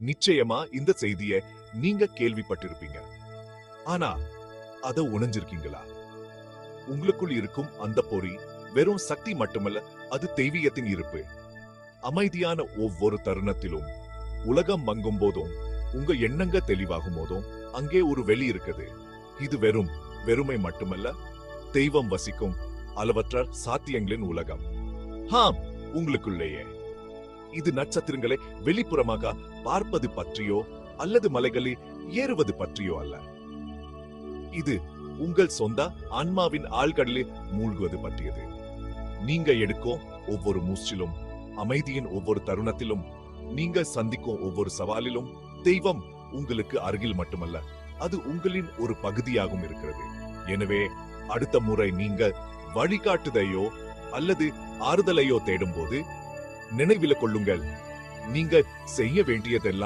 நிச்சயமா இந்த செய்திய நீங்க கேள்விப்பட்டிருப்பீங்க. ஆனா அத உணர்ந்திருக்கீங்களா? உங்களுக்குள் இருக்கும் அந்த பொறி வெறும் சக்தி மட்டுமல்ல, அது தெய்வீகத்தின் இருப்பு. அமைதியான ஒவ்வொரு தருணத்திலும், உலகம் மங்கும் போதும், உங்க எண்ணங்க தெளிவாகும் போதும், அங்கே ஒரு வெளி இருக்குது. இது வெறும் வெறுமை மட்டுமல்ல, தெய்வம் வசிக்கும் அளவற்ற சாத்தியங்களின் உலகம். ஆம், உங்களுக்குள்ளேயே. இது நட்சத்திரங்களை வெளிப்புறமாக பார்ப்பது பற்றியோ அல்லது மலைகளில் ஏறுவது பற்றியோ அல்ல. இது உங்கள் சொந்த ஆன்மாவின் ஆழ்கடலில் மூழ்குவது பற்றியது. நீங்க எடுக்கும் ஒவ்வொரு மூச்சிலும், அமைதியின் ஒவ்வொரு தருணத்திலும், நீங்க சந்திக்கும் ஒவ்வொரு சவாலிலும் தெய்வம் உங்களுக்கு அருகில் மட்டுமல்ல, அது உங்களின் ஒரு பகுதியாகவும் இருக்கிறது. எனவே அடுத்த முறை நீங்க வழிகாட்டுதையோ அல்லது ஆறுதலையோ தேடும் போது நினைவில் கொள்ளுங்கள், நீங்க செய்ய வேண்டியதெல்லாம்